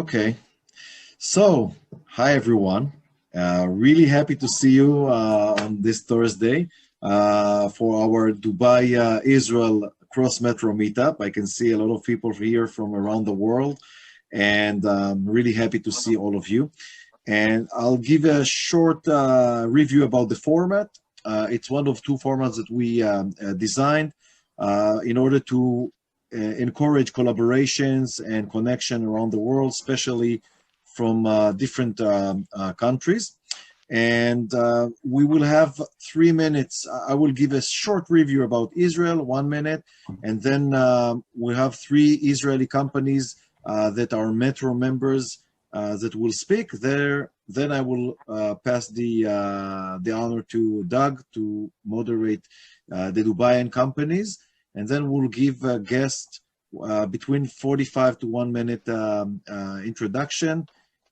Okay, so hi everyone. Really happy to see you on this Thursday for our Dubai Israel Cross Metro meetup. I can see a lot of people here from around the world, and I'm really happy to see all of you. And I'll give a short review about the format. It's one of two formats that we designed in order to encourage collaborations and connection around the world, especially from different countries. And we will have 3 minutes. I will give a short review about Israel, 1 minute, and then we have 3 Israeli companies that are Metro members that will speak there. Then I will pass the honor to Doug to moderate the Dubaian companies, and then we'll give a guest between 45 to 1 minute introduction,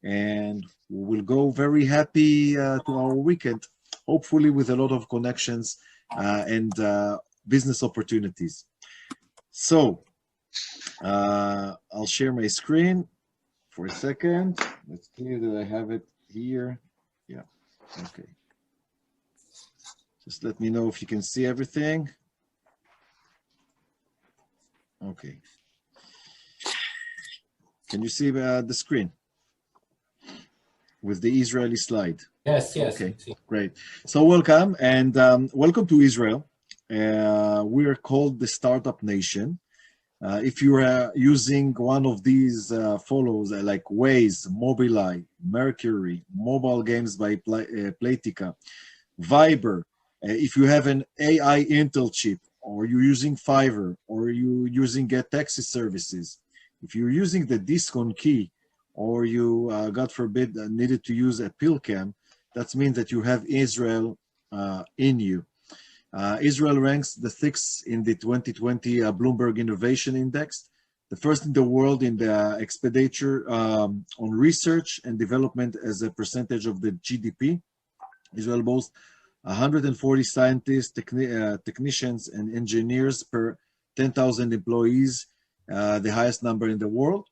and we'll go very happy to our weekend, hopefully with a lot of connections and business opportunities. So I'll share my screen for a second. Let's clear that I have it here. Yeah, okay. Just let me know if you can see everything. Okay. Can you see the screen with the Israeli slide? Yes. Okay, great. So welcome, and welcome to Israel. We are called the Startup Nation. If you are using one of these follows like Waze, Mobileye, Mercury, mobile games by Playtika, Viber, if you have an AI Intel chip, or you're using Fiverr, or you're using Get Taxi services, if you're using the Discount key, or you, God forbid, needed to use a PillCam, that means that you have Israel in you. Israel ranks the 6th in the 2020 Bloomberg Innovation Index, the first in the world in the expenditure on research and development as a percentage of the GDP. Israel boasts 140 scientists, technicians, and engineers per 10,000 employees, the highest number in the world.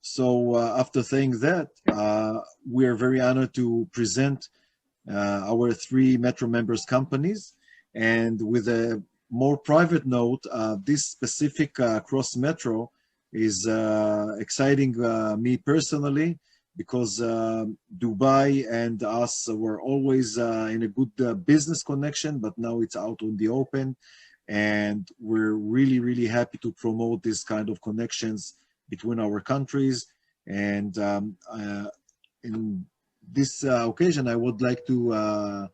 So after saying that, we are very honored to present our 3 Metro members companies. And with a more private note, this specific Cross Metro is exciting me personally, because Dubai and us were always in a good business connection, but now it's out on the open. And we're really, really happy to promote this kind of connections between our countries. And in this occasion, I would like to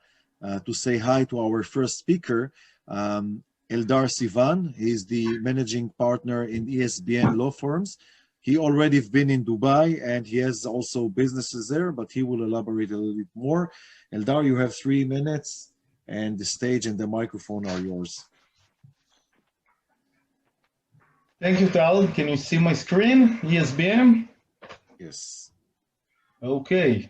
say hi to our first speaker, Eldar Sivan. He's the managing partner in ESBN law firms. He already been in Dubai, and he has also businesses there, but he will elaborate a little bit more. Eldar, you have 3 minutes, and the stage and the microphone are yours. Thank you, Tal. Can you see my screen, ESBN? Yes. Okay.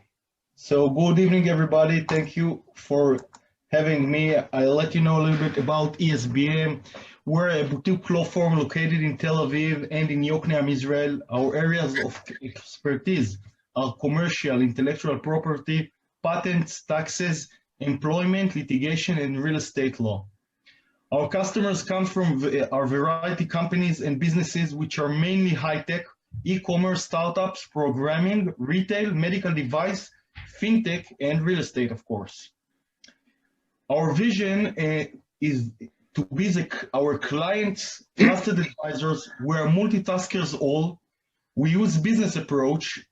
So good evening, everybody. Thank you for having me. I'll let you know a little bit about ESBN. We're a boutique law firm located in Tel Aviv and in Yokneam, Israel. Our areas of expertise are commercial, intellectual property, patents, taxes, employment, litigation, and real estate law. Our customers come from our variety companies and businesses, which are mainly high-tech, e-commerce, startups, programming, retail, medical device, fintech, and real estate, of course. Our vision is to be our clients' trusted advisors. We're multitaskers all. We use business approach.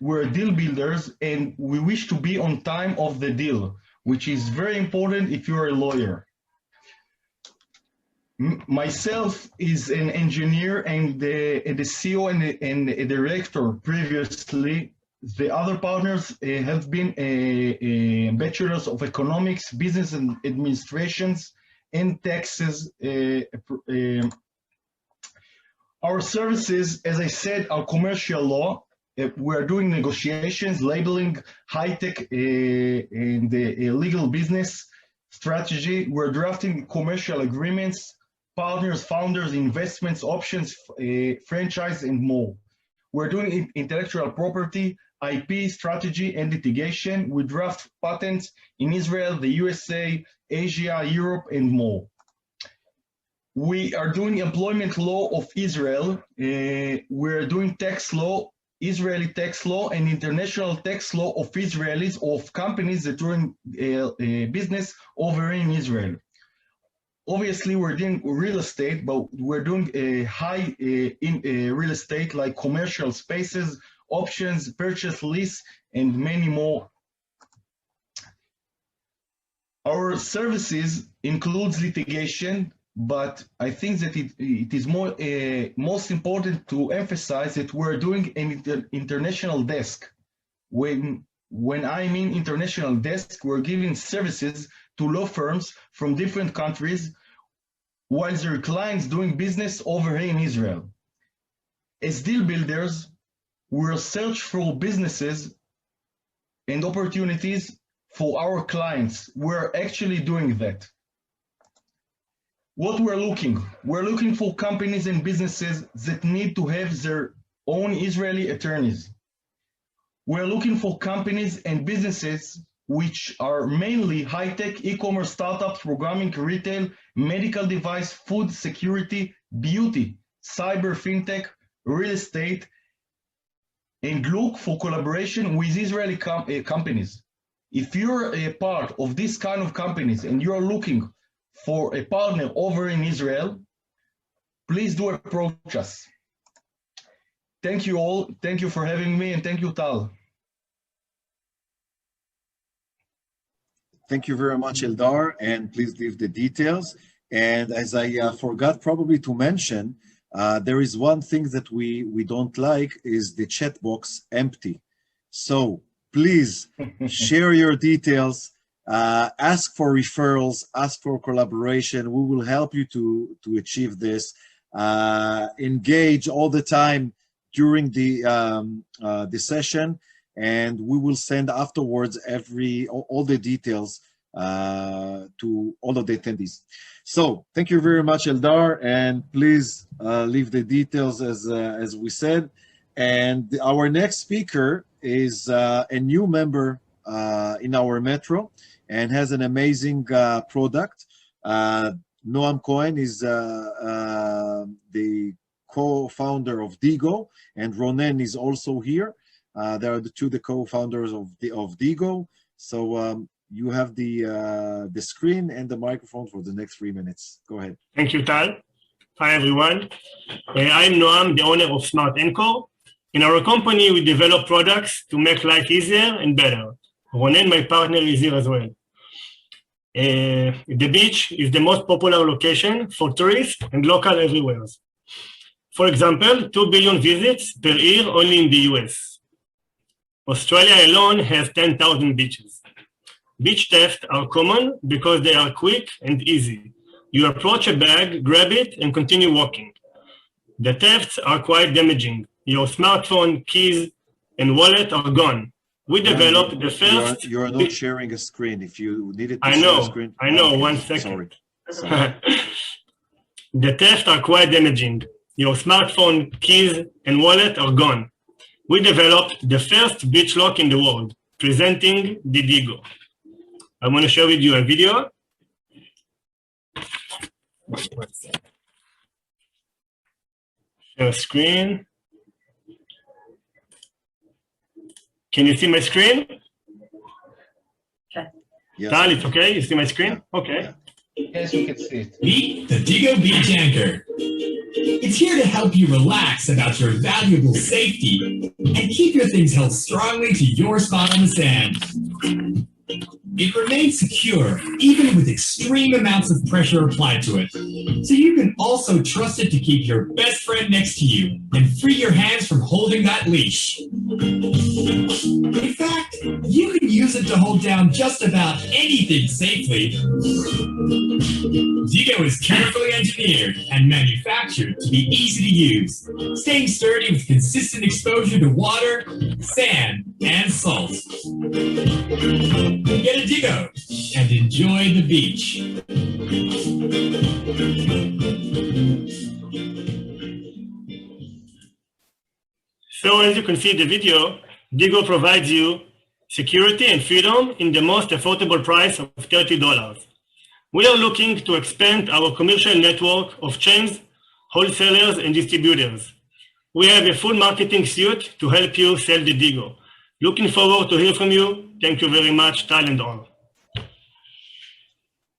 We're deal builders, and we wish to be on time of the deal, which is very important if you're a lawyer. Myself is an engineer and the CEO and a director previously. The other partners have been bachelors of economics, business and administrations, and taxes. Our services, as I said, are commercial law. We're doing negotiations, labeling, high-tech and legal business strategy. We're drafting commercial agreements, partners, founders, investments, options, franchise, and more. We're doing intellectual property, IP, strategy, and litigation. We draft patents in Israel, the USA, Asia, Europe, and more. We are doing employment law of Israel. We're doing tax law, Israeli tax law, and international tax law of Israelis, of companies that are doing business over in Israel. Obviously, we're doing real estate, but we're doing high in real estate like commercial spaces, options, purchase, lease, and many more. Our services includes litigation, but I think that it is most important to emphasize that we're doing an international desk. When I mean international desk, we're giving services to law firms from different countries while their clients doing business over here in Israel. As deal builders, we'll search for businesses and opportunities for our clients. We're actually doing that. What we're looking for companies and businesses that need to have their own Israeli attorneys. We're looking for companies and businesses which are mainly high-tech, e-commerce startups, programming, retail, medical device, food, security, beauty, cyber, fintech, real estate, and look for collaboration with Israeli companies. If you're a part of this kind of companies and you're looking for a partner over in Israel, please do approach us. Thank you all. Thank you for having me, and thank you, Tal. Thank you very much, Eldar, and please leave the details. And as I forgot probably to mention, there is one thing that we don't like is the chat box empty. So please share your details, ask for referrals, ask for collaboration. We will help you to achieve this. Engage all the time during the session, and we will send afterwards all the details to all of the attendees. So thank you very much, Eldar, and please leave the details as we said. And our next speaker is a new member in our metro and has an amazing product. Noam Cohen is the co-founder of Digo, and Ronen is also here. They are the co-founders of Digo. So you have the screen and the microphone for the next 3 minutes. Go ahead. Thank you, Tal. Hi, everyone. I'm Noam, the owner of Smart Anchor. In our company, we develop products to make life easier and better. Ronen, my partner, is here as well. The beach is the most popular location for tourists and local everywhere. For example, 2 billion visits per year only in the US. Australia alone has 10,000 beaches. Beach thefts are common because they are quick and easy. You approach a bag, grab it, and continue walking. The thefts are quite damaging. Your smartphone, keys, and wallet are gone. We developed the first... You are not sharing a screen. If you needed to share a screen... I know, okay. 1 second. Sorry. The thefts are quite damaging. Your smartphone, keys, and wallet are gone. We developed the first beach lock in the world, presenting the Digo. I want to share with you a video. Share screen. Can you see my screen? Yes. Tal, it's okay? You see my screen? Yeah. Okay. Yes, you can see it. Meet the Digo Beach Anchor. It's here to help you relax about your valuable safety and keep your things held strongly to your spot on the sand. It remains secure, even with extreme amounts of pressure applied to it. So you can also trust it to keep your best friend next to you and free your hands from holding that leash. In fact, you can use it to hold down just about anything safely. Digo is carefully engineered and manufactured to be easy to use, staying sturdy with consistent exposure to water, sand, and salt. Get a Digo and enjoy the beach. So as you can see in the video, Digo provides you security and freedom in the most affordable price of $30. We are looking to expand our commercial network of chains, wholesalers, and distributors. We have a full marketing suite to help you sell the Digo. Looking forward to hear from you. Thank you very much, Tal and all.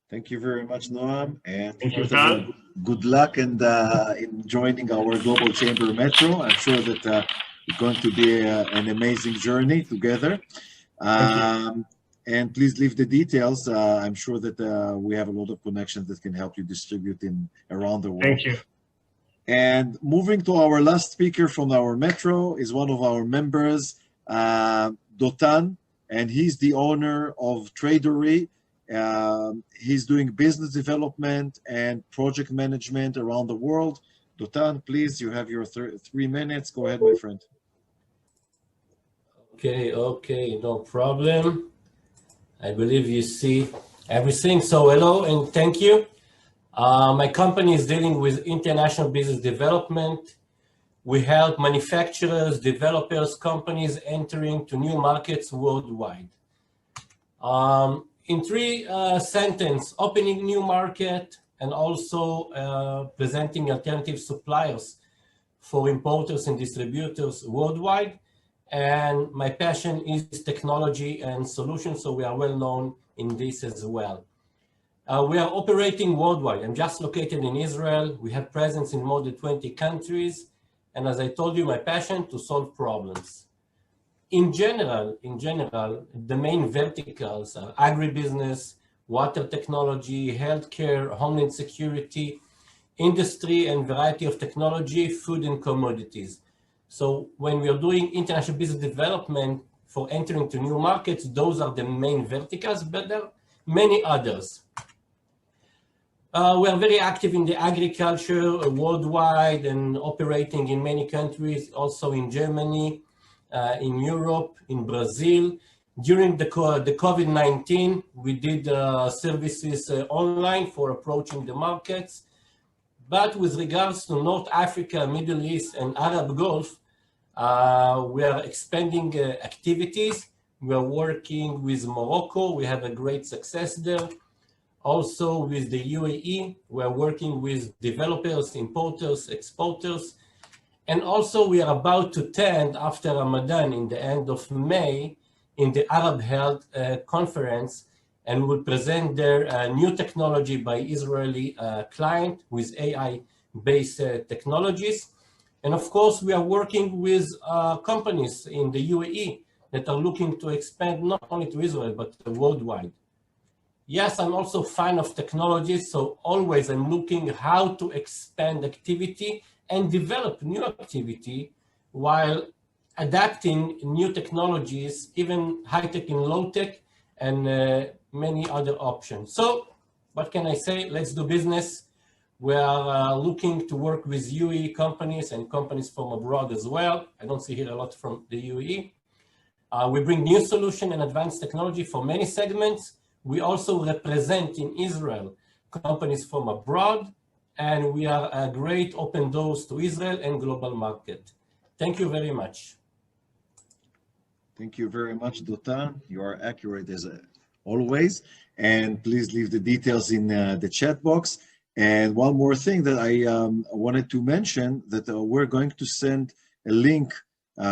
Thank you very much, Noam. And Thank you, first of all, Tal. good luck and in joining our Global Chamber Metro. I'm sure that it's going to be an amazing journey together. And please leave the details. I'm sure that we have a lot of connections that can help you distribute around the world. Thank you. And moving to our last speaker from our Metro is one of our members, Dotan, and he's the owner of Tradery. He's doing business development and project management around the world. Dotan, please, you have your 3 minutes. Go ahead, my friend. Okay, no problem. I believe you see everything. So hello and thank you. My company is dealing with international business development. We help manufacturers, developers, companies entering to new markets worldwide. In 3 sentences, opening new market and also presenting alternative suppliers for importers and distributors worldwide. And my passion is technology and solutions, so we are well known in this as well. We are operating worldwide. I'm just located in Israel. We have presence in more than 20 countries. And as I told you, my passion to solve problems. In general, the main verticals are agribusiness, water technology, healthcare, homeland security, industry and variety of technology, food and commodities. So when we are doing international business development for entering to new markets, those are the main verticals, but there are many others. We are very active in the agriculture worldwide and operating in many countries, also in Germany, in Europe, in Brazil. During the COVID-19, we did services online for approaching the markets. But with regards to North Africa, Middle East, and Arab Gulf, we are expanding activities. We are working with Morocco. We have a great success there. Also with the UAE, we are working with developers, importers, exporters. And also we are about to attend after Ramadan in the end of May in the Arab Health Conference, and we will present their new technology by Israeli client with AI-based technologies. And of course, we are working with companies in the UAE that are looking to expand not only to Israel, but worldwide. Yes, I'm also a fan of technology, so always I'm looking how to expand activity and develop new activity while adapting new technologies, even high-tech and low-tech, and many other options. So what can I say? Let's do business. We are looking to work with UAE companies and companies from abroad as well. I don't see here a lot from the UAE. We bring new solution and advanced technology for many segments. We also represent in Israel companies from abroad, and we are a great open doors to Israel and global market. Thank you very much. Thank you very much, Dotan. You are accurate as always. And please leave the details in the chat box. And one more thing that I wanted to mention, that we're going to send a link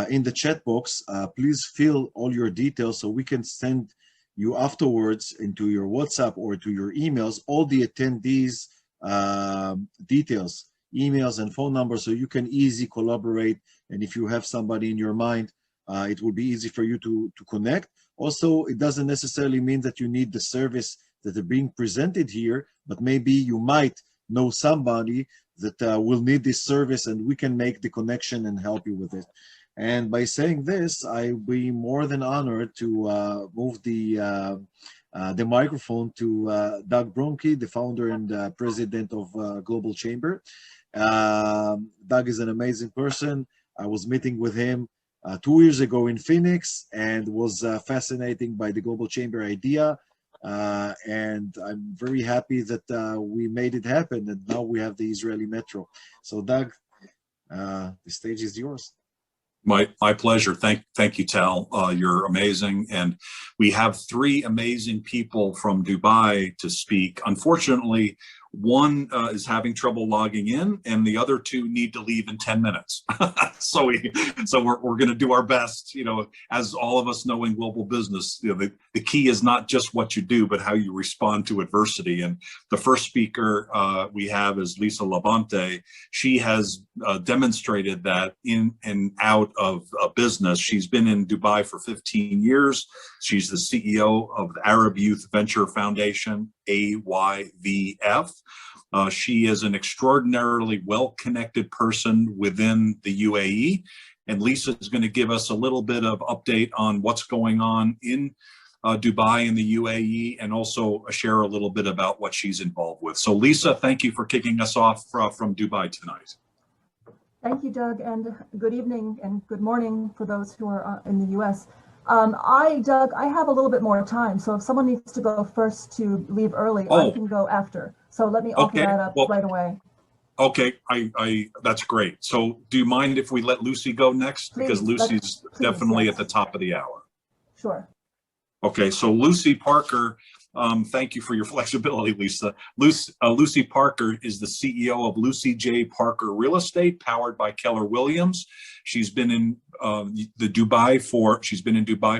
in the chat box. Please fill all your details so we can send you afterwards into your WhatsApp or to your emails, all the attendees details, emails and phone numbers, so you can easily collaborate. And if you have somebody in your mind, it will be easy for you to connect. Also, it doesn't necessarily mean that you need the service that are being presented here, but maybe you might know somebody that will need this service, and we can make the connection and help you with it. And by saying this, I'll be more than honored to move the microphone to Doug Bronke, the founder and president of Global Chamber. Doug is an amazing person. I was meeting with him 2 years ago in Phoenix and was fascinated by the Global Chamber idea. And I'm very happy that we made it happen, and now we have the Israeli Metro. So Doug, the stage is yours. My pleasure. Thank you, Tal. You're amazing. And we have three amazing people from Dubai to speak. Unfortunately, one is having trouble logging in, and the other two need to leave in 10 minutes. so we're going to do our best. You know, as all of us know in global business, you know, the key is not just what you do, but how you respond to adversity. And the first speaker we have is Lisa Labonte. She has demonstrated that in and out of a business. She's been in Dubai for 15 years. She's the CEO of the Arab Youth Venture Foundation, AYVF. She is an extraordinarily well-connected person within the UAE. And Lisa is going to give us a little bit of update on what's going on in Dubai and the UAE, and also share a little bit about what she's involved with. So Lisa, thank you for kicking us off from Dubai tonight. Thank you, Doug, and good evening and good morning for those who are in the US. Doug, I have a little bit more time, so if someone needs to go first to leave early, I can go after. So let me offer that up right away. Okay, that's great. So do you mind if we let Lucy go next? Please, because Lucy's definitely at the top of the hour. Sure. Okay, so Lucy Parker, thank you for your flexibility, Lisa. Lucy Parker is the CEO of Lucy J. Parker Real Estate, powered by Keller Williams. She's been in Dubai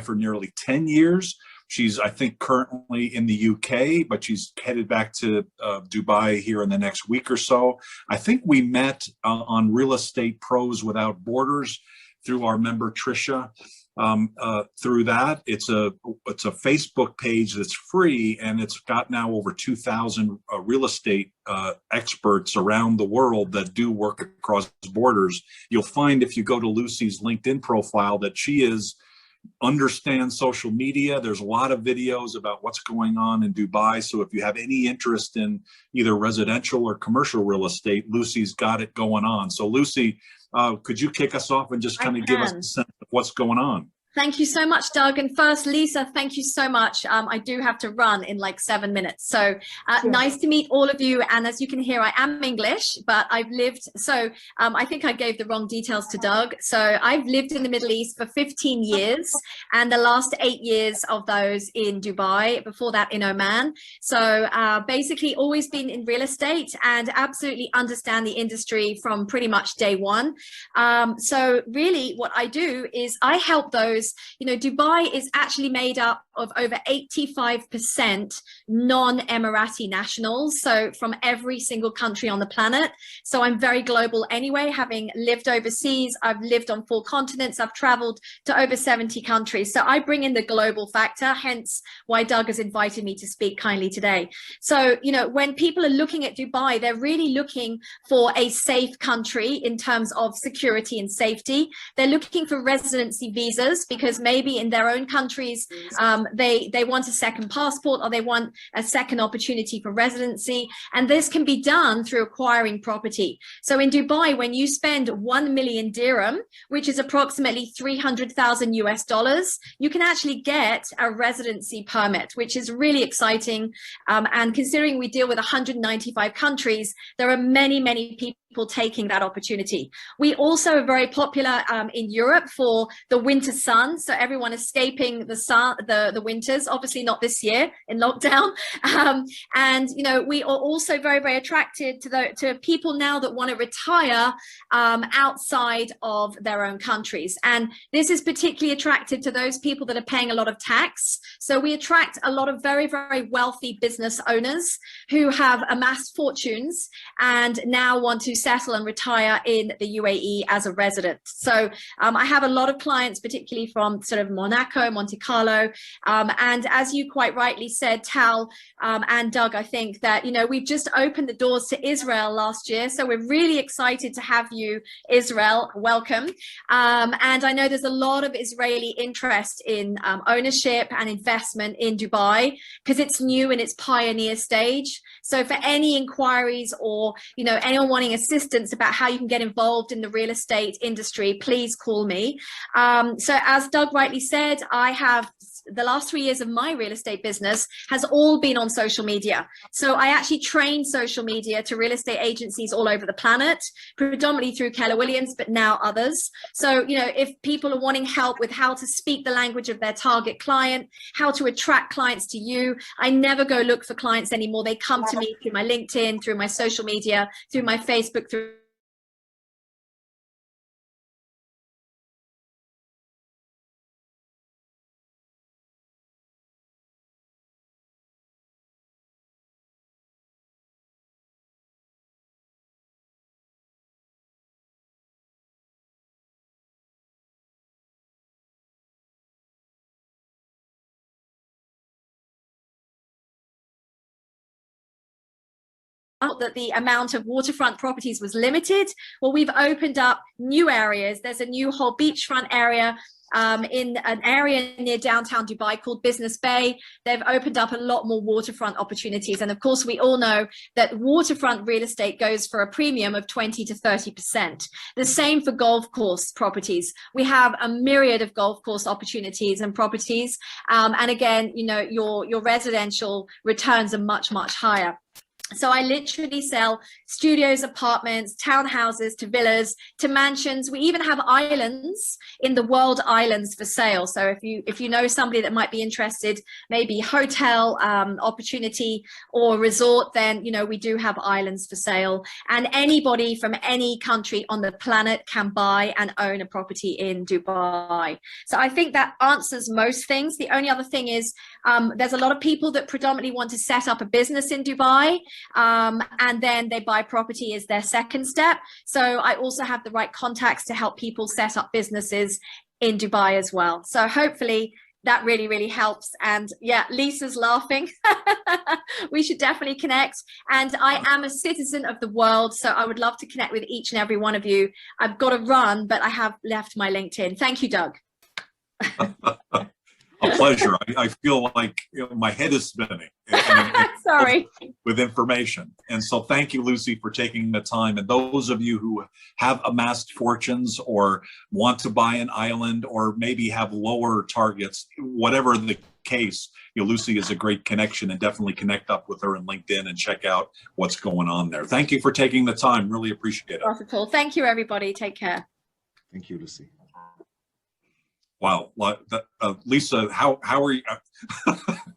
for nearly 10 years. She's, I think, currently in the UK, but she's headed back to Dubai here in the next week or so. I think we met on Real Estate Pros Without Borders through our member Trisha. Through that, it's a Facebook page that's free, and it's got now over 2,000 real estate experts around the world that do work across borders. You'll find if you go to Lucy's LinkedIn profile that she understands social media. There's a lot of videos about what's going on in Dubai. So if you have any interest in either residential or commercial real estate, Lucy's got it going on. So Lucy, could you kick us off and just kind of give us a sense of what's going on? Thank you so much, Doug. And first, Lisa, thank you so much. I do have to run in like 7 minutes. So Sure. Nice to meet all of you. And as you can hear, I am English, but I've lived, I think I gave the wrong details to Doug. So I've lived in the Middle East for 15 years, and the last 8 years of those in Dubai, before that in Oman. So basically always been in real estate and absolutely understand the industry from pretty much day one. So really what I do is I help those. You know, Dubai is actually made up of over 85% non-Emirati nationals, so from every single country on the planet. So I'm very global anyway, having lived overseas. I've lived on 4 continents. I've traveled to over 70 countries. So I bring in the global factor, hence why Doug has invited me to speak kindly today. So, you know, when people are looking at Dubai, they're really looking for a safe country in terms of security and safety. They're looking for residency visas, because maybe in their own countries, they want a second passport, or they want a second opportunity for residency. And this can be done through acquiring property. So in Dubai, when you spend 1 million dirham, which is approximately $300,000 US, you can actually get a residency permit, which is really exciting. And considering we deal with 195 countries, there are many, many people taking that opportunity. We also are very popular in Europe for the winter sun. So everyone escaping the sun, the winters, obviously not this year in lockdown. And, you know, we are also very, very attracted to people now that want to retire outside of their own countries. And this is particularly attractive to those people that are paying a lot of tax. So we attract a lot of very, very wealthy business owners who have amassed fortunes and now want to settle and retire in the UAE as a resident. So I have a lot of clients, particularly from sort of Monaco, Monte Carlo. And as you quite rightly said, Tal and Doug, I think that, you know, we've just opened the doors to Israel last year. So we're really excited to have you, Israel. Welcome. And I know there's a lot of Israeli interest in ownership and investment in Dubai, because it's new in its pioneer stage. So for any inquiries or, you know, anyone wanting assistance about how you can get involved in the real estate industry, please call me. So as Doug rightly said, I have the last 3 years of my real estate business has all been on social media. So I actually trained social media to real estate agencies all over the planet, predominantly through Keller Williams, but now others. So, you know, if people are wanting help with how to speak the language of their target client, how to attract clients to you, I never go look for clients anymore. They come to me through my LinkedIn, through my social media, through my Facebook, through that the amount of waterfront properties was limited. Well, we've opened up new areas. There's a new whole beachfront area in an area near downtown Dubai called Business Bay. They've opened up a lot more waterfront opportunities. And of course, we all know that waterfront real estate goes for a premium of 20 to 30%. The same for golf course properties. We have a myriad of golf course opportunities and properties. And again, you know, your residential returns are much, much higher. So I literally sell studios, apartments, townhouses to villas, to mansions. We even have islands in the world islands for sale. So if you know somebody that might be interested, maybe hotel opportunity or resort, then, you know, we do have islands for sale. And anybody from any country on the planet can buy and own a property in Dubai. So I think that answers most things. The only other thing is there's a lot of people that predominantly want to set up a business in Dubai. And then they buy property as their second step. So I also have the right contacts to help people set up businesses in Dubai as well. So hopefully that really, really helps. And yeah, Lisa's laughing. We should definitely connect. And I am a citizen of the world, so I would love to connect with each and every one of you. I've got to run, but I have left my LinkedIn. Thank you, Doug. A pleasure. I feel like, you know, my head is spinning. Sorry. With information. And so thank you, Lucy, for taking the time. And those of you who have amassed fortunes or want to buy an island or maybe have lower targets, whatever the case, you know, Lucy is a great connection, and definitely connect up with her on LinkedIn and check out what's going on there. Thank you for taking the time. Really appreciate it. Wonderful. Thank you, everybody. Take care. Thank you, Lucy. Wow, Lisa, how are you?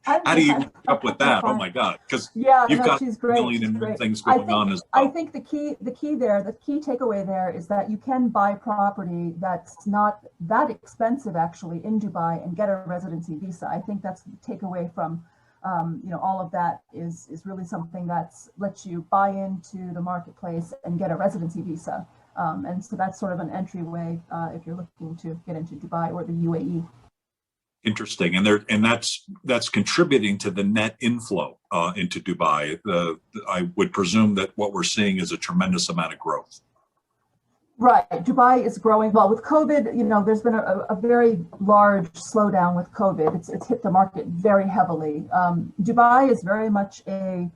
How do you keep up with that? Oh my God, because you've got a million and one things going on as well. I think the key takeaway there is that you can buy property that's not that expensive actually in Dubai and get a residency visa. I think that's the takeaway from you know, all of that is really something that's lets you buy into the marketplace and get a residency visa. And so that's sort of an entryway if you're looking to get into Dubai or the UAE. Interesting, and that's contributing to the net inflow into Dubai. I would presume that what we're seeing is a tremendous amount of growth. Right, Dubai is growing. Well, with COVID, you know, there's been a very large slowdown with COVID. It's hit the market very heavily. Dubai is very much a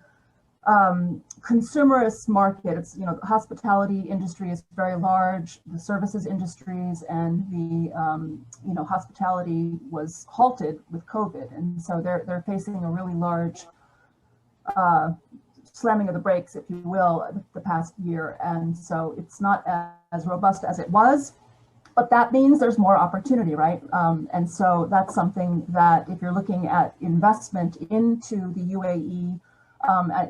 consumerist market. It's, you know, the hospitality industry is very large, the services industries, and the you know, hospitality was halted with COVID, and so they're facing a really large slamming of the brakes, if you will, the past year, and so it's not as robust as it was. But that means there's more opportunity, right? And so that's something that if you're looking at investment into the UAE.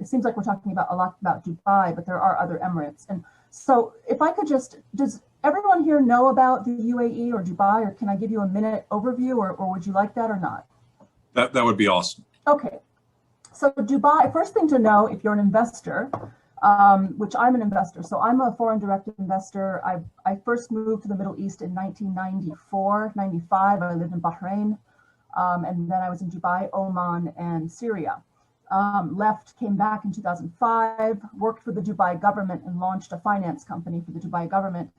It seems like we're talking about a lot about Dubai, but there are other Emirates. And so if I could just, does everyone here know about the UAE or Dubai, or can I give you a minute overview, or would you like that or not? That would be awesome. Okay. So Dubai, first thing to know if you're an investor, which I'm an investor. So I'm a foreign direct investor. I first moved to the Middle East in 1994, 95. I lived in Bahrain. And then I was in Dubai, Oman, and Syria. Left, came back in 2005, worked for the Dubai government and launched a finance company for the Dubai government.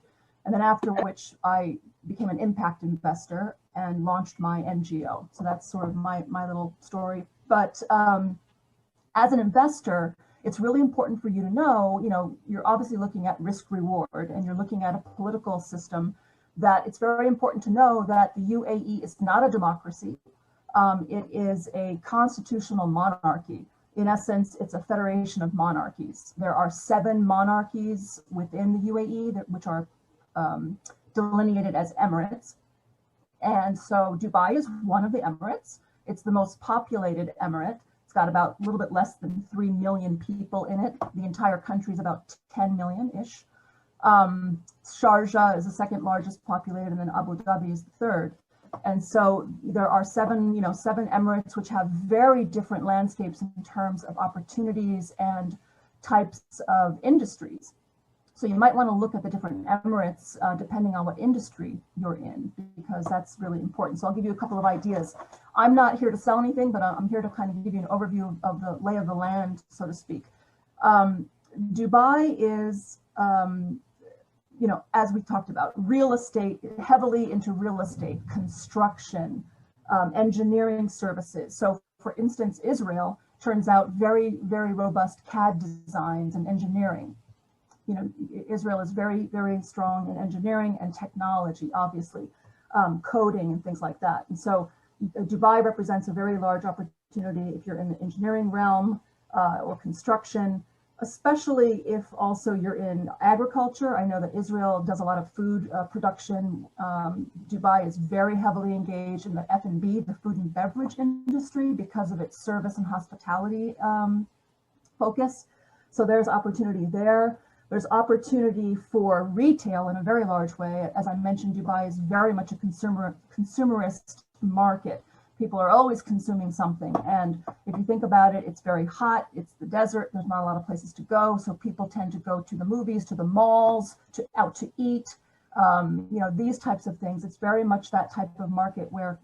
And then after which I became an impact investor and launched my NGO. So that's sort of my little story. But as an investor, it's really important for you to know, you know, you're obviously looking at risk reward, and you're looking at a political system that it's very important to know that the UAE is not a democracy. It is a constitutional monarchy. In essence, it's a federation of monarchies. There are 7 monarchies within the UAE which are delineated as emirates. And so Dubai is one of the emirates. It's the most populated emirate. It's got about a little bit less than 3 million people in it. The entire country is about 10 million-ish. Sharjah is the second largest populated, and then Abu Dhabi is the third. And so there are 7 emirates which have very different landscapes in terms of opportunities and types of industries. So you might want to look at the different emirates depending on what industry you're in, because that's really important. So I'll give you a couple of ideas. I'm not here to sell anything, but I'm here to kind of give you an overview of the lay of the land, so to speak. Dubai is, as we talked about, real estate, heavily into real estate, construction, engineering services. So for instance, Israel turns out very, very robust CAD designs and engineering. Israel is very, very strong in engineering and technology, obviously, coding and things like that. And so Dubai represents a very large opportunity if you're in the engineering realm or construction, especially if also you're in agriculture. I know that Israel does a lot of food production. Dubai is very heavily engaged in the F&B, the food and beverage industry, because of its service and hospitality focus. So there's opportunity there. There's opportunity for retail in a very large way. As I mentioned, Dubai is very much a consumerist market. People are always consuming something. And if you think about it, it's very hot. It's the desert. There's not a lot of places to go. So people tend to go to the movies, to the malls, out to eat, these types of things. It's very much that type of market where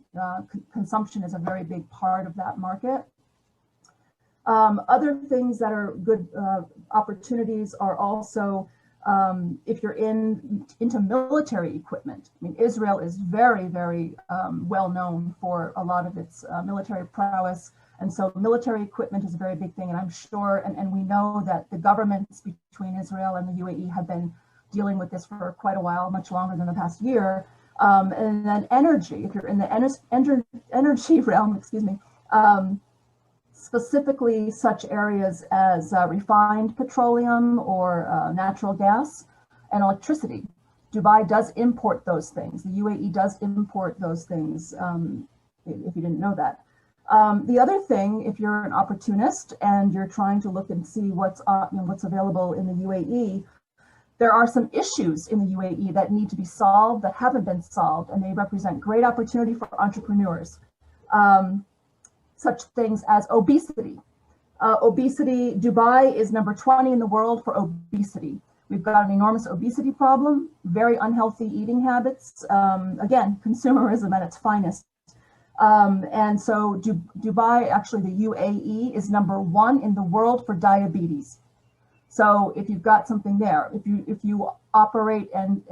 consumption is a very big part of that market. Other things that are good opportunities are also if you're into military equipment. I mean, Israel is very, very well known for a lot of its military prowess. And so military equipment is a very big thing. And I'm sure, and we know that the governments between Israel and the UAE have been dealing with this for quite a while, much longer than the past year. And then energy, if you're in the energy realm, excuse me, specifically such areas as refined petroleum or natural gas and electricity. Dubai does import those things. The UAE does import those things, if you didn't know that. The other thing, if you're an opportunist and you're trying to look and see what's available in the UAE, there are some issues in the UAE that need to be solved, that haven't been solved, and they represent great opportunity for entrepreneurs. Such things as obesity. Dubai is number 20 in the world for obesity. We've got an enormous obesity problem, very unhealthy eating habits. Again, consumerism at its finest. And so Dubai, actually the UAE, is number 1 in the world for diabetes. So if you've got something there, if you operate and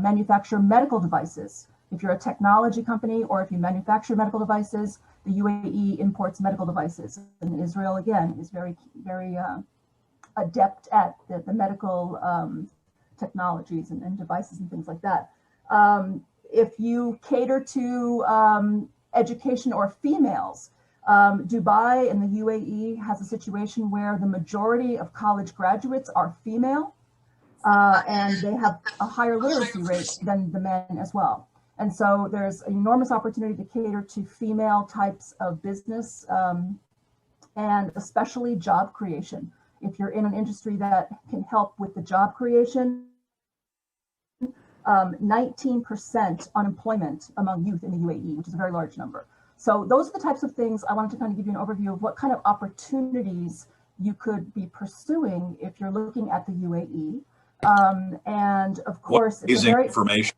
manufacture medical devices, if you're a technology company or if you manufacture medical devices, the UAE imports medical devices. And Israel, again, is very, very adept at the medical technologies and devices and things like that. If you cater to education or females, Dubai and the UAE has a situation where the majority of college graduates are female, and they have a higher literacy rate than the men as well. And so there's an enormous opportunity to cater to female types of business, and especially job creation. If you're in an industry that can help with the job creation, 19% unemployment among youth in the UAE, which is a very large number. So those are the types of things I wanted to kind of give you an overview of what kind of opportunities you could be pursuing if you're looking at the UAE. And of course, it's very information.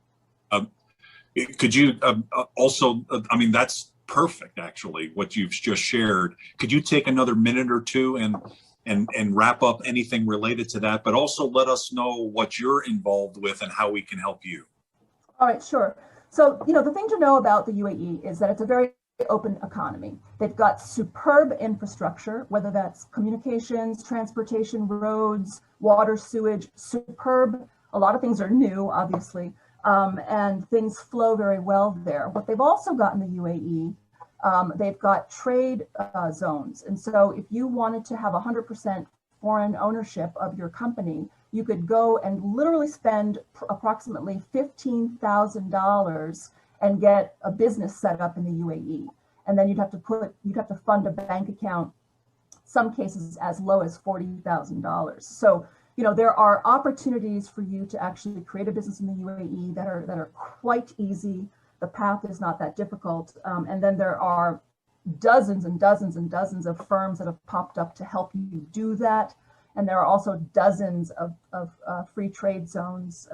Could you also, I mean, that's perfect, actually, what you've just shared. Could you take another minute or two and wrap up anything related to that, but also let us know what you're involved with and how we can help you? All right, sure. So, the thing to know about the UAE is that it's a very open economy. They've got superb infrastructure, whether that's communications, transportation, roads, water, sewage, superb. A lot of things are new, obviously. And things flow very well there. What they've also got in the UAE They've got trade zones. And so if you wanted to have 100% foreign ownership of your company, you could go and literally spend approximately $15,000 and get a business set up in the UAE. And then you'd have to fund a bank account, some cases as low as $40,000. So, you know, there are opportunities for you to actually create a business in the UAE that are quite easy. The path is not that difficult. And then there are dozens and dozens and dozens of firms that have popped up to help you do that. And there are also dozens of free trade zones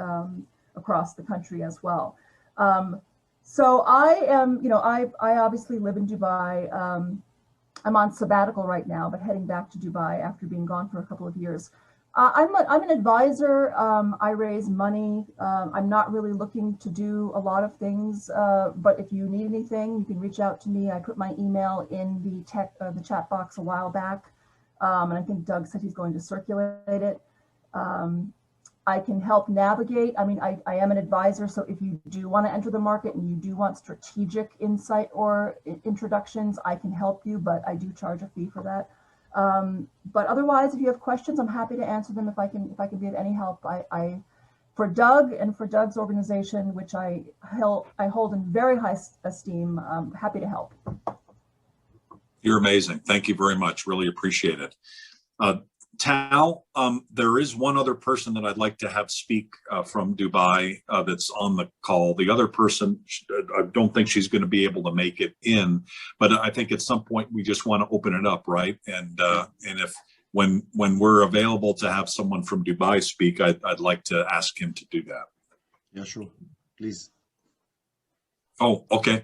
across the country as well. So I am, you know, I obviously live in Dubai. I'm on sabbatical right now, but heading back to Dubai after being gone for a couple of years. I'm an advisor. I raise money. I'm not really looking to do a lot of things, but if you need anything, you can reach out to me. I put my email in the chat box a while back, and I think Doug said he's going to circulate it. I can help navigate. I mean, I am an advisor, so if you do want to enter the market and you do want strategic insight or introductions, I can help you, but I do charge a fee for that. But otherwise, if you have questions, I'm happy to answer them if I can be of any help. For Doug and for Doug's organization, which I hold in very high esteem, I'm happy to help. You're amazing. Thank you very much. Really appreciate it. Tal, there is one other person that I'd like to have speak from Dubai that's on the call. The other person, I don't think she's going to be able to make it in, but I think at some point we just want to open it up, right? And if when we're available to have someone from Dubai speak, I'd like to ask him to do that. Yeah, sure. Please. Oh, okay.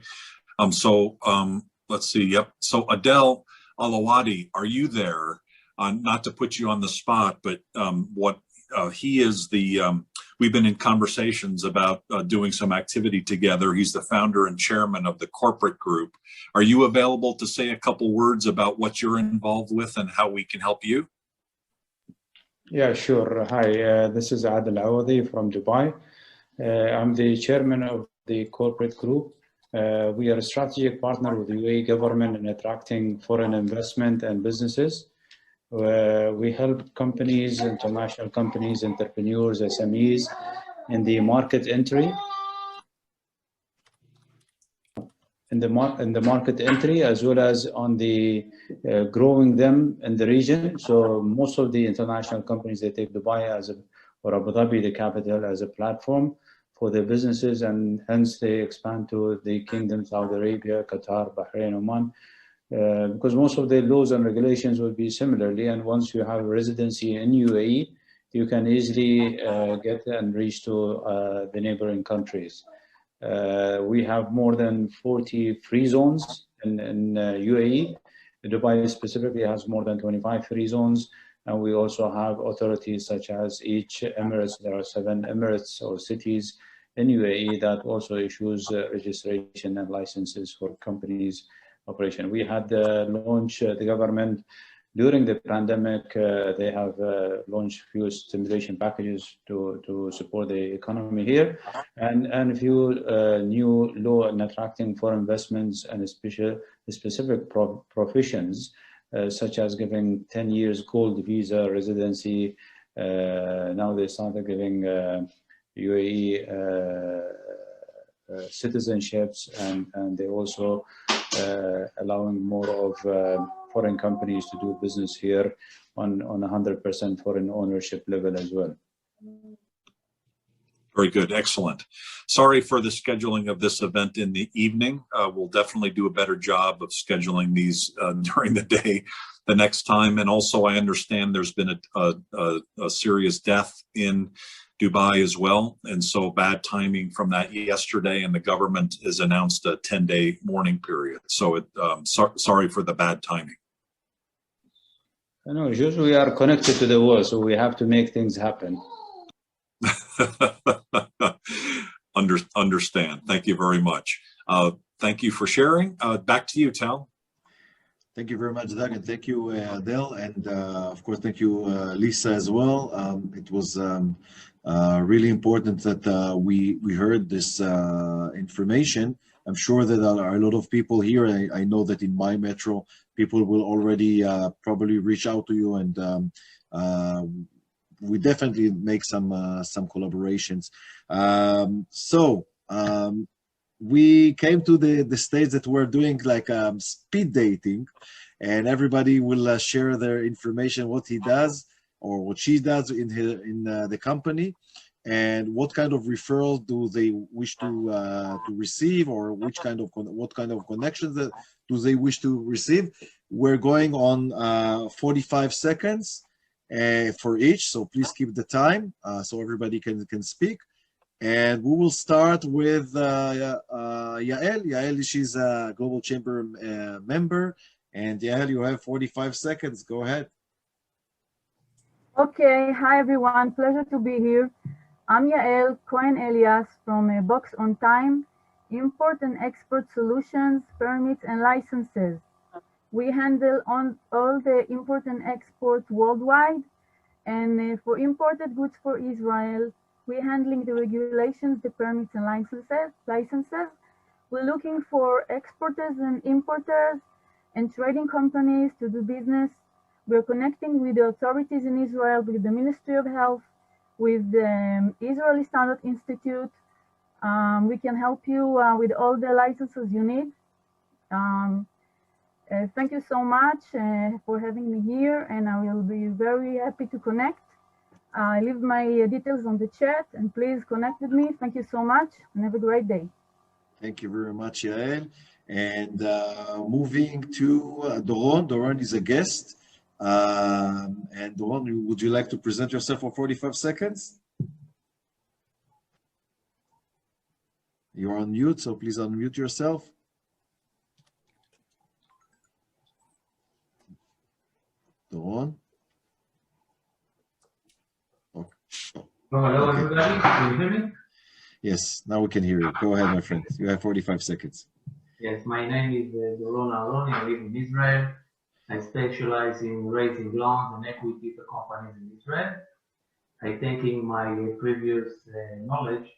Let's see. Yep. So Adel Alawadi, are you there? Not to put you on the spot, but he is we've been in conversations about doing some activity together. He's the founder and chairman of the corporate group. Are you available to say a couple words about what you're involved with and how we can help you? Yeah, sure. Hi, this is Adel Awadi from Dubai. I'm the chairman of the corporate group. We are a strategic partner with the UAE government in attracting foreign investment and businesses. We help companies, international companies, entrepreneurs, SMEs in the market entry. In the market entry, as well as on the growing them in the region. So most of the international companies, they take Dubai or Abu Dhabi, the capital, as a platform for their businesses, and hence they expand to the Kingdom, Saudi Arabia, Qatar, Bahrain, Oman. Because most of the laws and regulations will be similarly, and once you have residency in UAE, you can easily get and reach to the neighboring countries. We have more than 40 free zones in UAE. Dubai specifically has more than 25 free zones, and we also have authorities such as each Emirates. There are 7 Emirates or cities in UAE that also issues registration and licenses for companies' operation. We had launched the government during the pandemic. They have launched a few stimulation packages to support the economy here, and a few new law in attracting foreign investments and specific professions, such as giving 10 years gold visa residency. Now they started giving UAE citizenships, and they also allowing more of foreign companies to do business here on 100% foreign ownership level as well. Very good, excellent. Sorry for the scheduling of this event in the evening. We'll definitely do a better job of scheduling these during the day the next time. And also, I understand there's been a serious death in Dubai as well, and so bad timing from that yesterday, and the government has announced a 10-day mourning period. So sorry for the bad timing. No, usually we are connected to the world, so we have to make things happen. Understand. Thank you very much. Thank you for sharing. Back to you, Tal. Thank you very much, Doug, and thank you, Adele, and of course, thank you, Lisa, as well. It was really important that we heard this information I'm sure that there are a lot of people here. I know that in my metro, people will already probably reach out to you, and we definitely make some collaborations. We came to the stage that we're doing like speed dating, and everybody will share their information, what he does or what she does in the company, and what kind of referrals do they wish to receive, or what kind of connections do they wish to receive. We're going on 45 seconds for each, so please keep the time so everybody can speak. And we will start with Yael. Yael, she's a Global Chamber member. And Yael, you have 45 seconds. Go ahead. Okay, hi everyone. Pleasure to be here. I'm Yael Cohen-Elias from Box on Time, Import and Export Solutions, Permits and Licenses. We handle all the import and export worldwide. And for imported goods for Israel, we're handling the regulations, the permits and licenses. We're looking for exporters and importers and trading companies to do business. We're connecting with the authorities in Israel, with the Ministry of Health, with the Israeli Standard Institute. We can help you with all the licenses you need. Thank you so much for having me here, and I will be very happy to connect. I leave my details on the chat, and please connect with me. Thank you so much, and have a great day. Thank you very much, Yael. And moving to Doron. Doron is a guest. And Doron, would you like to present yourself for 45 seconds? You're on mute, so please unmute yourself. Doron? Hello, everybody. Can you hear me? Yes, now we can hear you. Go ahead, my friend. You have 45 seconds. Yes, my name is Doron Aharoni. I live in Israel. I specialize in raising loans and equity for companies in Israel. I taking my previous knowledge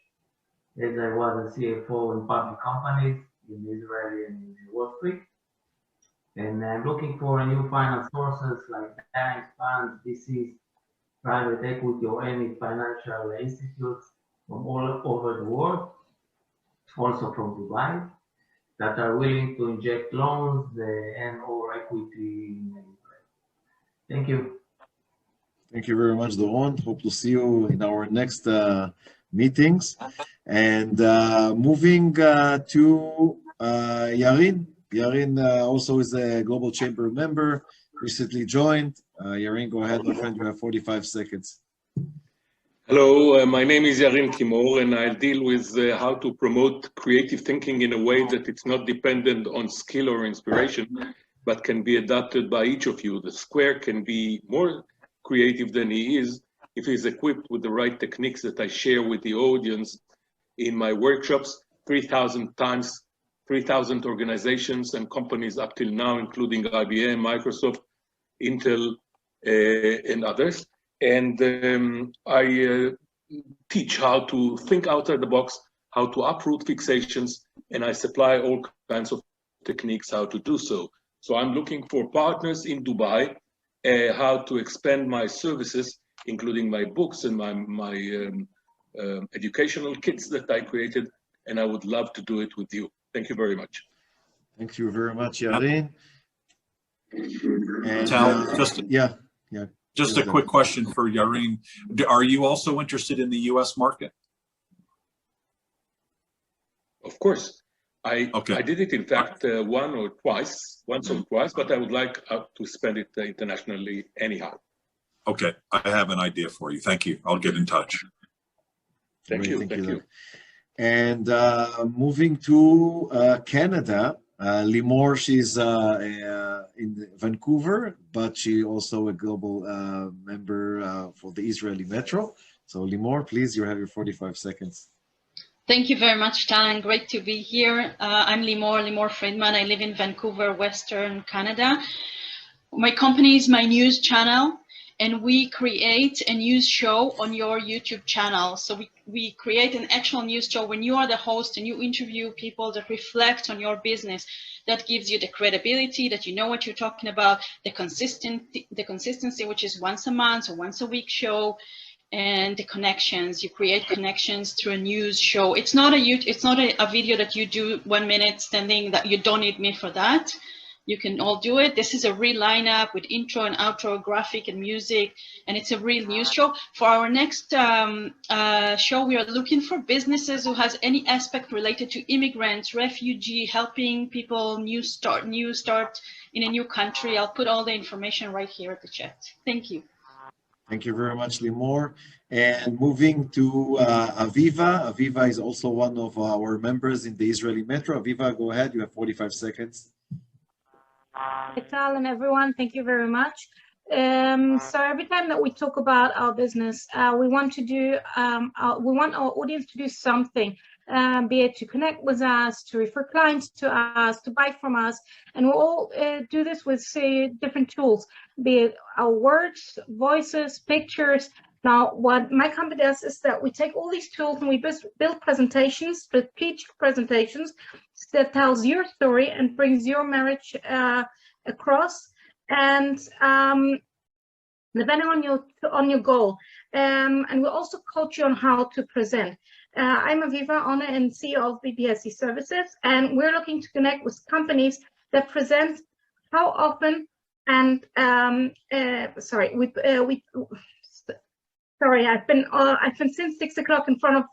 as I was a CFO in public companies in Israel and in Wall Street. And I'm looking for new finance sources like banks, funds, VCs, private equity, or any financial institutes from all over the world, also from Dubai, that are willing to inject loans and or equity in Israel. Thank you. Thank you very much, Doron. Hope to see you in our next meetings. And moving to Yarin. Yarin also is a Global Chamber member, recently joined. Yarin, go ahead, my friend. You have 45 seconds. Hello, my name is Yarin Timor, and I deal with how to promote creative thinking in a way that it's not dependent on skill or inspiration, but can be adapted by each of you. The square can be more creative than he is if he's equipped with the right techniques that I share with the audience in my workshops, 3,000 times, 3,000 organizations and companies up till now, including IBM, Microsoft, Intel, and others. And I teach how to think outside the box, how to uproot fixations, and I supply all kinds of techniques how to do so. So I'm looking for partners in Dubai, how to expand my services, including my books and my educational kits that I created, and I would love to do it with you. Thank you very much. Thank you very much, Yarin. And, Tal, just a quick question for Yarin. Are you also interested in the U.S. market? Of course. I did it, in fact, once or twice, but I would like to spend it internationally anyhow. Okay, I have an idea for you. Thank you. I'll get in touch. Thank you. And moving to Canada, Limor, she's in Vancouver, but she also a global member for the Israeli Metro. So Limor, please, you have your 45 seconds. Thank you very much, Tal, and great to be here. I'm Limor Friedman. I live in Vancouver, Western Canada. My company is my news channel, and we create a news show on your YouTube channel. So we create an actual news show when you are the host and you interview people that reflect on your business. That gives you the credibility that you know what you're talking about, the consistency, which is once a month or once a week show, and the connections. You create connections through a news show. It's not a video that you do 1 minute standing, that you don't need me for that. You can all do it. This is a real lineup with intro and outro, graphic and music, and it's a real news show. For our next show, we are looking for businesses who has any aspect related to immigrants, refugee, helping people new start in a new country. I'll put all the information right here at the chat. Thank you. Thank you very much, Limor. And moving to Aviva. Aviva is also one of our members in the Israeli Metro. Aviva, go ahead. You have 45 seconds. Hi, Tal and everyone. Thank you very much. So every time that we talk about our business, we want our audience to do something, be it to connect with us, to refer clients to us, to buy from us, and we'll all do this with, say, different tools, be it our words, voices, pictures. Now, what my company does is that we take all these tools and we build presentations, strategic presentations that tells your story and brings your marriage across. And depending on your goal, and we'll also coach you on how to present. I'm Aviva, owner and CEO of BBSE Services, and we're looking to connect with companies that present how often and Sorry, I've been since 6 o'clock in front of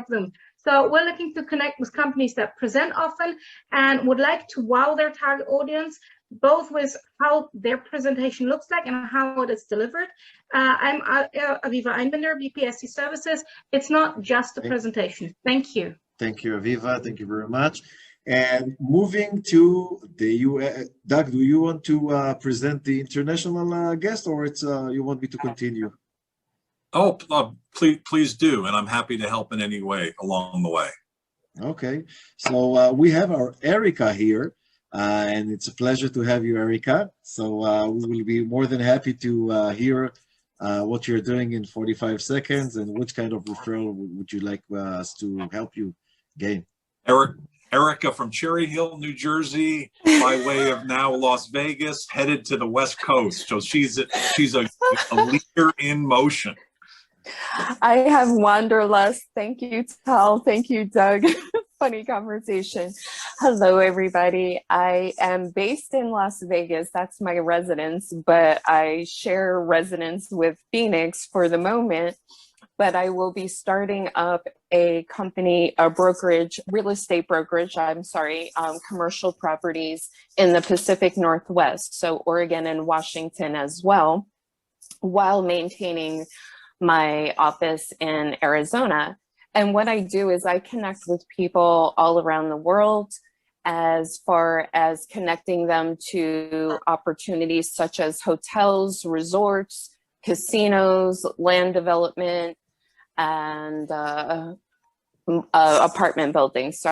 them. So we're looking to connect with companies that present often and would like to wow their target audience, both with how their presentation looks like and how it is delivered. I'm Aviva Einbinder, BPSC Services. It's not just a presentation. Thank you. Thank you, Aviva. Thank you very much. And moving to the US, Doug, do you want to present the international guest, or you want me to continue? Oh, please do, and I'm happy to help in any way along the way. Okay, so we have our Erica here, and it's a pleasure to have you, Erica. So we will be more than happy to hear what you're doing in 45 seconds and which kind of referral would you like us to help you gain. Erica from Cherry Hill, New Jersey, by way of now Las Vegas, headed to the West Coast. So she's a leader in motion. I have wanderlust. Thank you, Tal. Thank you, Doug. Funny conversation. Hello, everybody. I am based in Las Vegas. That's my residence, but I share residence with Phoenix for the moment. But I will be starting up a company, a brokerage, real estate brokerage, commercial properties in the Pacific Northwest, so Oregon and Washington as well, while maintaining my office in Arizona. And what I do is I connect with people all around the world as far as connecting them to opportunities such as hotels, resorts, casinos, land development, and apartment buildings,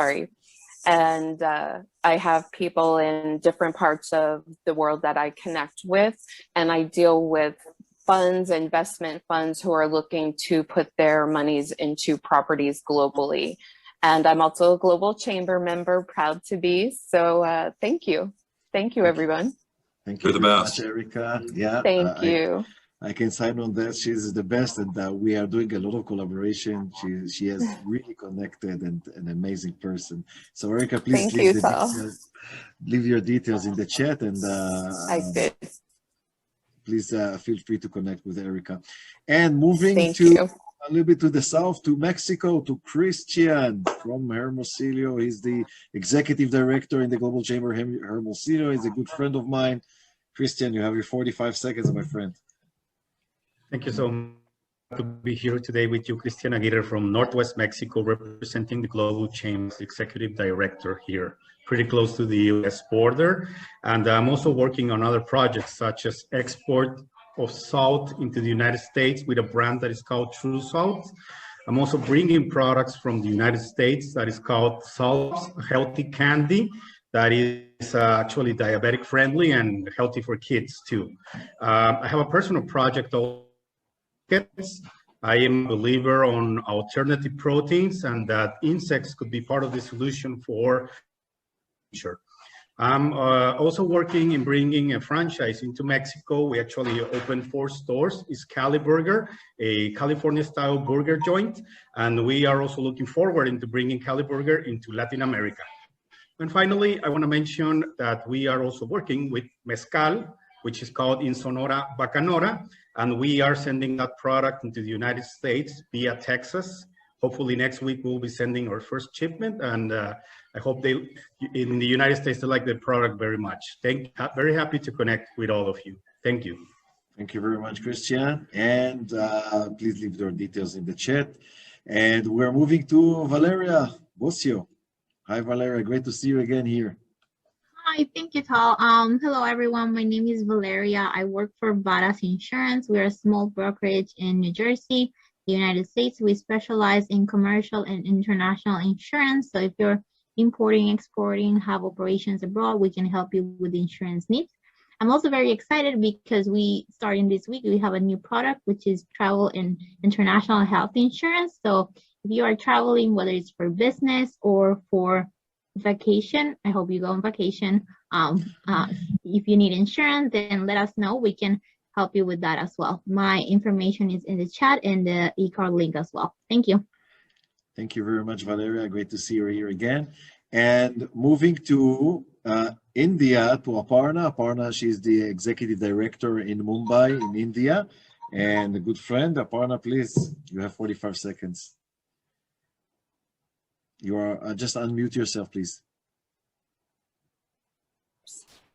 And I have people in different parts of the world that I connect with, and I deal with funds, investment funds who are looking to put their monies into properties globally. And I'm also a Global Chamber member, proud to be. So thank you. Thank you, everyone. Thank you very much, Erica. Yeah. Thank you. I can sign on that. She's the best, and we are doing a lot of collaboration. She has really connected and an amazing person. So Erica, please leave your details in the chat, and I did. Please feel free to connect with Erica. And moving a little bit to the south, to Mexico, to Christian from Hermosillo. He's the executive director in the Global Chamber Hermosillo. He's a good friend of mine. Christian, you have your 45 seconds, my friend. Thank you so much to be here today with you, Christian Aguirre from Northwest Mexico, representing the Global Chamber's executive director here, pretty close to the US border. And I'm also working on other projects such as export of salt into the United States with a brand that is called True Salt. I'm also bringing products from the United States that is called Salt Healthy Candy that is actually diabetic friendly and healthy for kids too. I have a personal project also. I am a believer on alternative proteins and that insects could be part of the solution for nature. I'm also working in bringing a franchise into Mexico. We actually opened 4 stores. It's Cali Burger, a California-style burger joint, and we are also looking forward into bringing Cali Burger into Latin America. And finally, I want to mention that we are also working with Mezcal, which is called in Sonora Bacanora, and we are sending that product into the United States via Texas. Hopefully next week we'll be sending our first shipment, and I hope they, in the United States, they like the product very much. Very happy to connect with all of you. Thank you. Thank you very much, Christian. And please leave your details in the chat. And we're moving to Valeria Bossio. Hi, Valeria. Great to see you again here. Hi, thank you, Tal. Hello, everyone. My name is Valeria. I work for Varas Insurance. We're a small brokerage in New Jersey, the United States. We specialize in commercial and international insurance. So if you're importing, exporting, have operations abroad, we can help you with insurance needs. I'm also very excited because starting this week, we have a new product, which is travel and international health insurance. So if you are traveling, whether it's for business or for vacation, I hope you go on vacation. If you need insurance, then let us know. We can help you with that as well. My information is in the chat and the e-card link as well. Thank you. Thank you very much, Valeria. Great to see you here again. And moving to India, to Aparna. Aparna, she's the executive director in Mumbai, in India, and a good friend. Aparna, please, you have 45 seconds. You are, just unmute yourself, please.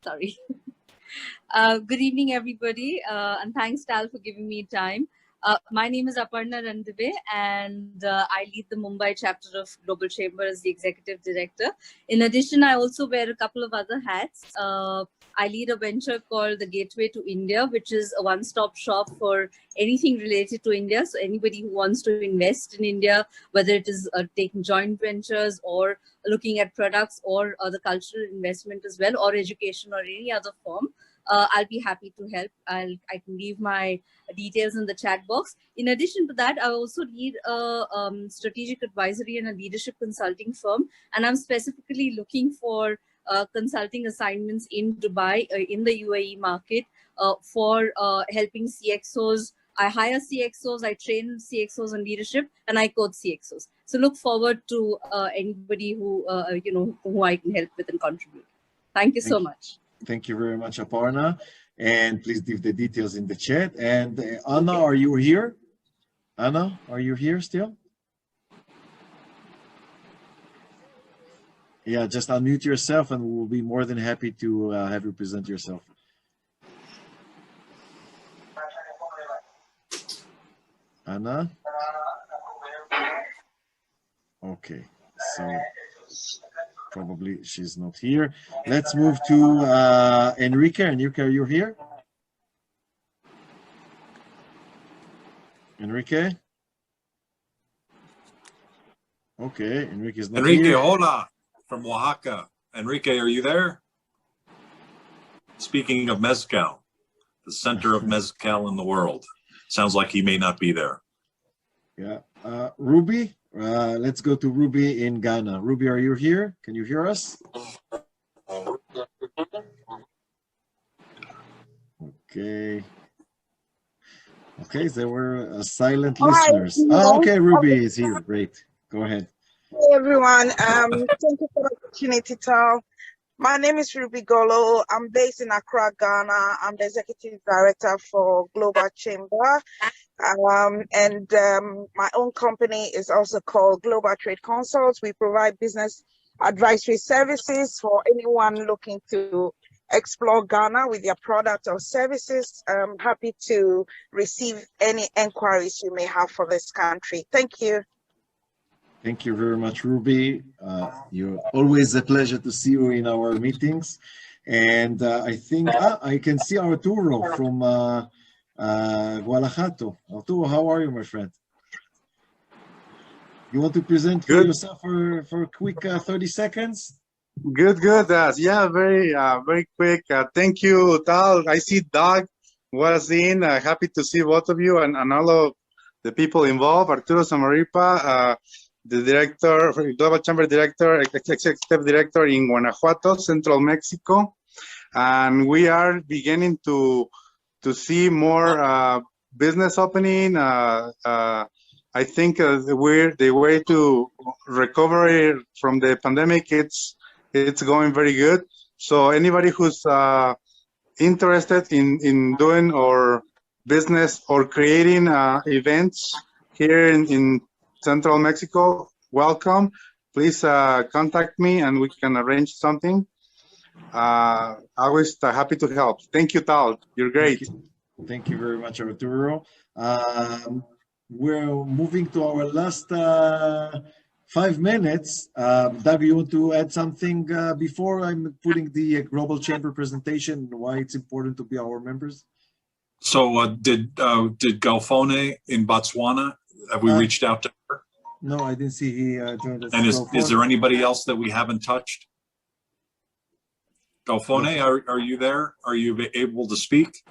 Sorry. Good evening, everybody, and thanks, Tal, for giving me time. My name is Aparna Randive, and I lead the Mumbai chapter of Global Chamber as the Executive Director. In addition, I also wear a couple of other hats. I lead a venture called the Gateway to India, which is a one-stop shop for anything related to India. So anybody who wants to invest in India, whether it is taking joint ventures or looking at products or the cultural investment as well, or education or any other form, I'll be happy to help. I can leave my details in the chat box. In addition to that, I also lead a strategic advisory and a leadership consulting firm, and I'm specifically looking for consulting assignments in Dubai, in the UAE market, for helping CXOs. I hire CXOs, I train CXOs on leadership, and I coach CXOs. So look forward to anybody who who I can help with and contribute. Thank you so much. Thank you very much, Aparna. And please leave the details in the chat. And Anna, are you here? Anna, are you here still? Yeah, just unmute yourself and we'll be more than happy to have you present yourself. Anna? Okay, so probably she's not here. Let's move to Enrique. Enrique, are you here? Enrique? Okay, Enrique is not Enrique, here. hola, from Oaxaca. Enrique, are you there? Speaking of mezcal, the center of mezcal in the world. Sounds like he may not be there. Yeah. Ruby, let's go to Ruby in Ghana. Ruby, are you here? Can you hear us? Okay. Okay, there were silent listeners. Oh, okay, Ruby is here. Great. Go ahead. Hey everyone, thank you for the opportunity, Tal. My name is Ruby Golo. I'm based in Accra, Ghana. I'm the Executive Director for Global Chamber. My own company is also called Global Trade Consults. We provide business advisory services for anyone looking to explore Ghana with their product or services. I'm happy to receive any inquiries you may have for this country. Thank you. Thank you very much, Ruby. You're always a pleasure to see you in our meetings. And I think I can see Arturo from Guanajuato. Arturo, how are you, my friend? You want to present yourself for a quick 30 seconds? Good, good. Yeah, very quick. Thank you, Tal. I see Doug was in. Happy to see both of you and all of the people involved. Arturo Samaripa, the director, Global Chamber Director, Executive Director in Guanajuato, Central Mexico. And we are beginning to see more business opening. I think the way to recovery from the pandemic, it's going very good. So anybody who's interested in doing or business or creating events here in Central Mexico, welcome. Please contact me and we can arrange something. Always happy to help. Thank you, Tal. You're great. Thank you very much, Arturo. We're moving to our last 5 minutes. Doug, you want to add something before I'm putting the Global Chamber presentation, why it's important to be our members? So did Galfone in Botswana, have we reached out to her? No, I didn't see he joined us. And is there anybody else that we haven't touched? Galfone, are you there? Are you able to speak?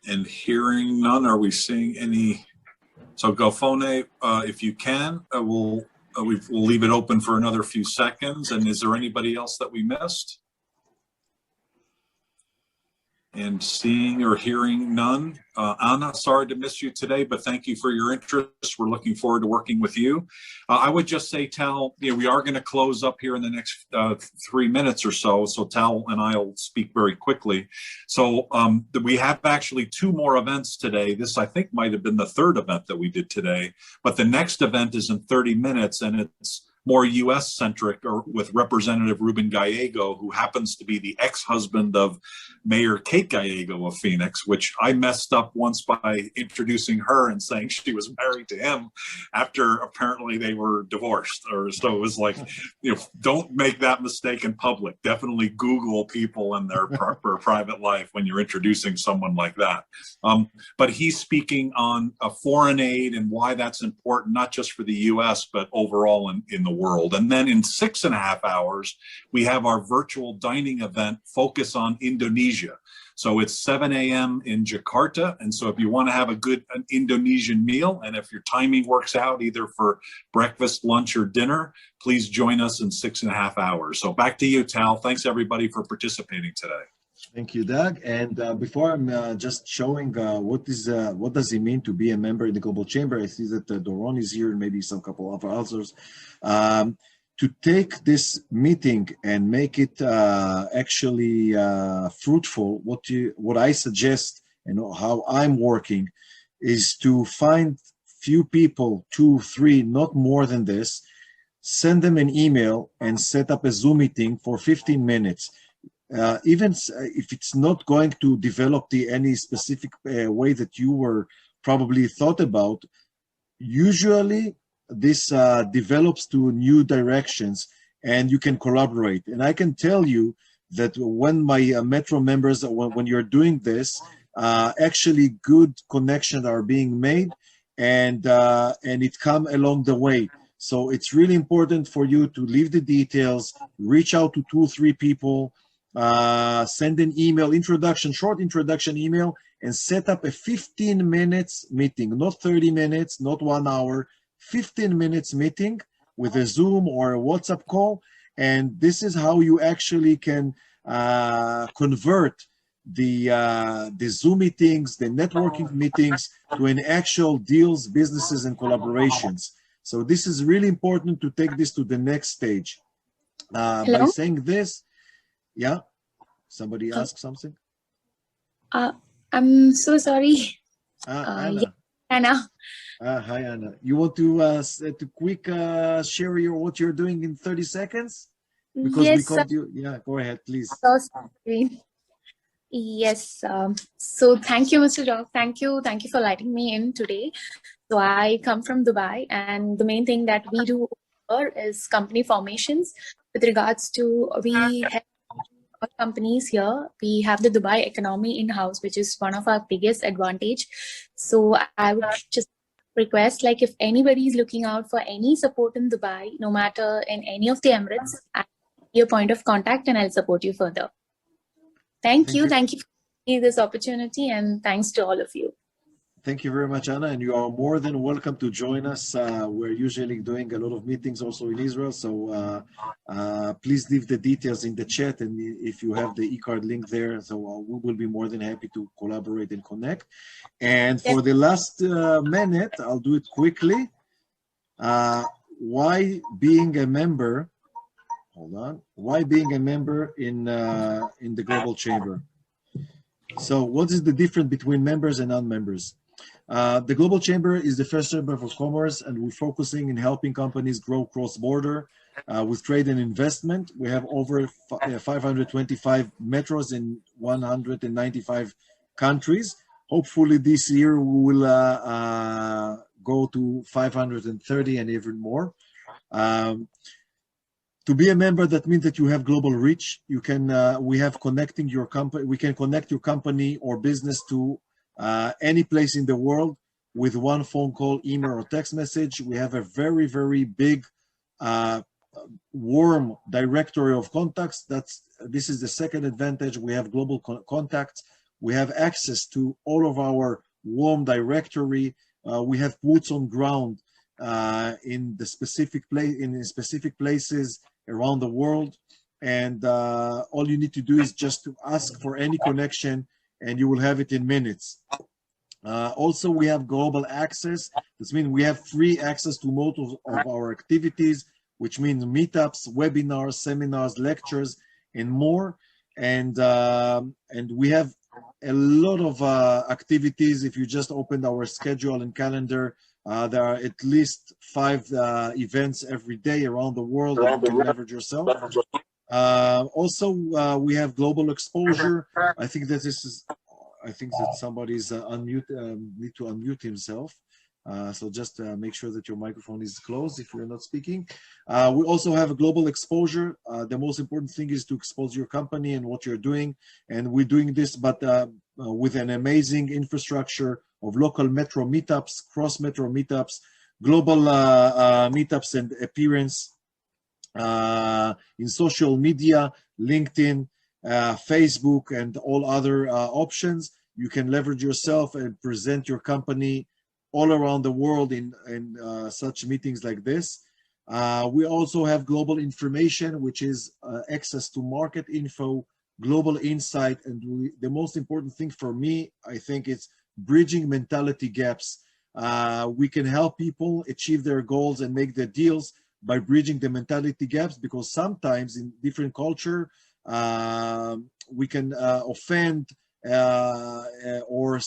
And hearing none, are we seeing any? So Galfone, if you can, we'll leave it open for another few seconds. And is there anybody else that we missed? And seeing or hearing none. Anna, sorry to miss you today, but thank you for your interest. We're looking forward to working with you. I would just say, Tal, we are going to close up here in the next 3 minutes or so. So Tal and I will speak very quickly. So we have actually 2 more events today. This, I think, might have been the 3rd event that we did today. But the next event is in 30 minutes, and it's more U.S.-centric, or with Representative Ruben Gallego, who happens to be the ex-husband of Mayor Kate Gallego of Phoenix, which I messed up once by introducing her and saying she was married to him after apparently they were divorced. Or so it was like, don't make that mistake in public. Definitely Google people and their private life when you're introducing someone like that. But he's speaking on foreign aid and why that's important, not just for the U.S., but overall in the world. And then in 6.5 hours, we have our virtual dining event focus on Indonesia. So it's 7 a.m. in Jakarta. And so if you want to have an Indonesian meal, and if your timing works out either for breakfast, lunch, or dinner, please join us in 6.5 hours. So back to you, Tal. Thanks everybody for participating today. Thank you, Doug. And before I'm just showing what does it mean to be a member in the Global Chamber, I see that Doron is here and maybe some couple of others. To take this meeting and make it actually fruitful, what I suggest and how I'm working is to find few people, 2, 3, not more than this, send them an email and set up a Zoom meeting for 15 minutes. Even if it's not going to develop any specific way that you were probably thought about, usually this develops to new directions and you can collaborate. And I can tell you that when my Metro members, when you're doing this, actually good connections are being made and it come along the way. So it's really important for you to leave the details, reach out to 2 or 3 people, send an email, short introduction email, and set up a 15 minutes meeting, not 30 minutes, not 1 hour, 15 minutes meeting with a Zoom or a WhatsApp call. And this is how you actually can convert the Zoom meetings, the networking meetings to an actual deals, businesses, and collaborations. So this is really important to take this to the next stage. By saying this, yeah, somebody asked something? I'm so sorry. Anna. Yeah, Anna. Hi, Anna. You want to quick share what you're doing in 30 seconds? Because yes, we called you. Yeah, go ahead, please. So sorry. Yes. So thank you, Mr. Dog. Thank you for letting me in today. So I come from Dubai, and the main thing that we do here is company formations. With regards to, we have companies here. We have the Dubai economy in-house, which is one of our biggest advantage. So I would just request, like if anybody is looking out for any support in Dubai, no matter in any of the Emirates, I'll be your point of contact and I'll support you further. Thank you. Thank you for this opportunity, and thanks to all of you. Thank you very much, Anna, and you are more than welcome to join us. We're usually doing a lot of meetings also in Israel, so please leave the details in the chat, and if you have the e-card link there, so we will be more than happy to collaborate and connect. And for the last minute, I'll do it quickly. Why being a member? Hold on. Why being a member in the Global Chamber? So, what is the difference between members and non-members? The Global Chamber is the first chamber for commerce, and we're focusing in helping companies grow cross-border with trade and investment. We have over 525 metros in 195 countries. Hopefully this year we will go to 530 and even more. To be a member, that means that you have global reach. You can, we have connecting your company, we can connect your company or business to any place in the world with one phone call, email, or text message. We have a very, very big, warm directory of contacts. This is the second advantage. We have global contacts. We have access to all of our warm directory. We have boots on ground in the specific place, in specific places around the world. And all you need to do is just to ask for any connection, and you will have it in minutes. Also, we have global access. This means we have free access to most of our activities, which means meetups, webinars, seminars, lectures, and more. And we have a lot of activities. If you just open our schedule and calendar, there are at least 5 events every day around the world that you can leverage yourself. Also, we have global exposure. I think that somebody's need to unmute himself. So just make sure that your microphone is closed if you're not speaking. We also have a global exposure. The most important thing is to expose your company and what you're doing. And we're doing this, but with an amazing infrastructure of local metro meetups, cross metro meetups, global meetups and appearance in social media, LinkedIn, Facebook, and all other options. You can leverage yourself and present your company all around the world in such meetings like this. We also have global information, which is access to market info, global insight, and the most important thing for me, I think, it's bridging mentality gaps. We can help people achieve their goals and make their deals by bridging the mentality gaps, because sometimes in different culture, we can offend or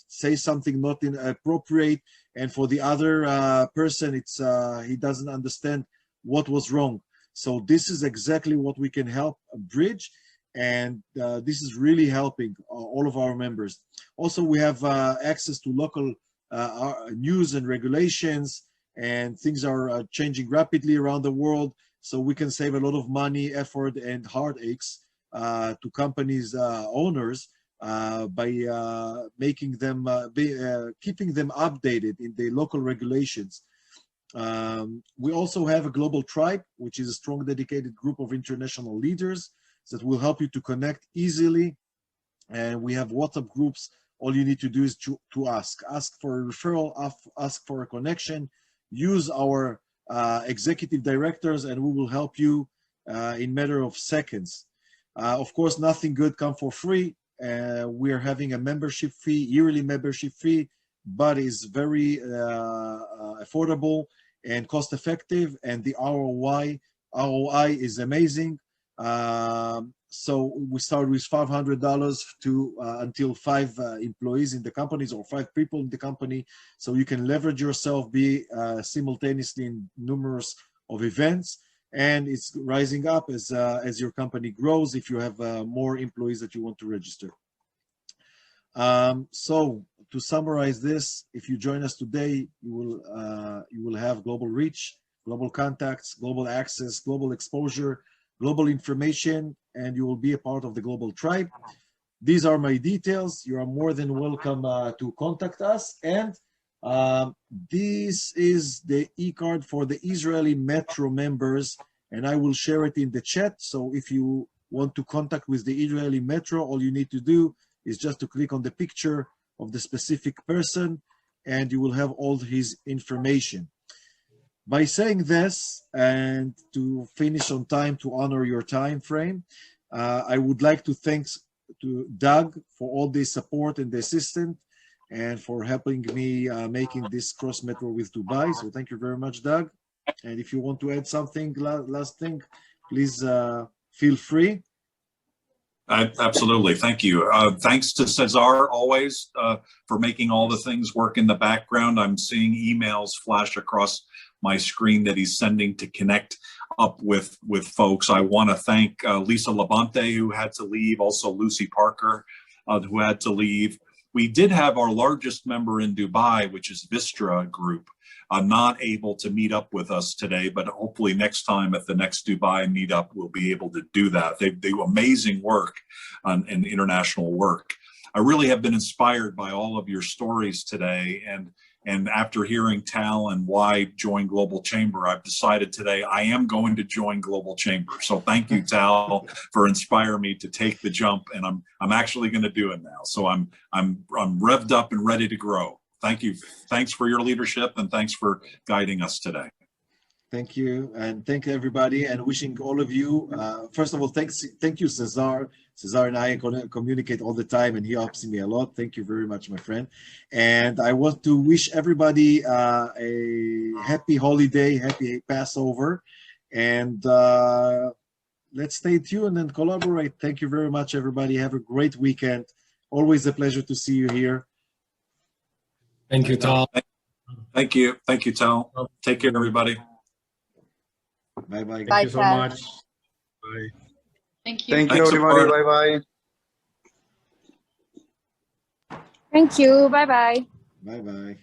say something not inappropriate, and for the other person, it's he doesn't understand what was wrong. So this is exactly what we can help bridge, and this is really helping all of our members. Also, we have access to local news and regulations, and things are changing rapidly around the world, so we can save a lot of money, effort, and heartaches to companies' owners by making them keeping them updated in the local regulations. We also have a global tribe, which is a strong, dedicated group of international leaders that will help you to connect easily. And we have WhatsApp groups. All you need to do is to ask for a referral, ask for a connection, use our executive directors, and we will help you in matter of seconds. Of course, nothing good comes for free. We are having a membership fee, yearly membership fee, but it's very affordable and cost effective, and the ROI is amazing. So we start with $500 to until 5 employees in the companies, or 5 people in the company. So you can leverage yourself, be simultaneously in numerous of events, and it's rising up as your company grows if you have more employees that you want to register. So to summarize this, if you join us today, you will have global reach, global contacts, global access, global exposure, global information, and you will be a part of the global tribe. These are my details. You are more than welcome to contact us. And This is the e-card for the Israeli Metro members, and I will share it in the chat. So if you want to contact with the Israeli Metro, all you need to do is just to click on the picture of the specific person, and you will have all his information. By saying this, and to finish on time, to honor your time frame, I would like to thank to Doug for all the support and the assistance, and for helping me making this cross metro with Dubai. So thank you very much, Doug. And if you want to add something, last thing, please feel free. Absolutely. Thank you. Thanks to Cesar always for making all the things work in the background. I'm seeing emails flash across my screen that he's sending to connect up with folks. I want to thank Lisa Labonte, who had to leave, also Lucy Parker, who had to leave. We did have our largest member in Dubai, which is Vistra Group, not able to meet up with us today, but hopefully next time at the next Dubai meetup, we'll be able to do that. They do amazing work in international work. I really have been inspired by all of your stories today, and after hearing Tal and why join Global Chamber, I've decided today I am going to join Global Chamber. So thank you, Tal, for inspiring me to take the jump, and I'm actually going to do it now. So I'm revved up and ready to grow. Thank you. Thanks for your leadership, and thanks for guiding us today. Thank you, and thank everybody, and wishing all of you. First of all, thank you, Cesar. Cesar and I communicate all the time, and he helps me a lot. Thank you very much, my friend. And I want to wish everybody a happy holiday, happy Passover, and let's stay tuned and collaborate. Thank you very much, everybody. Have a great weekend. Always a pleasure to see you here. Thank you, Tal. Thank you. Thank you, Tal. Take care, everybody. Bye-bye. Thank you so much. Bye. Thank you. Thank you, everybody. Bye-bye. Thank you. Bye-bye. Bye-bye.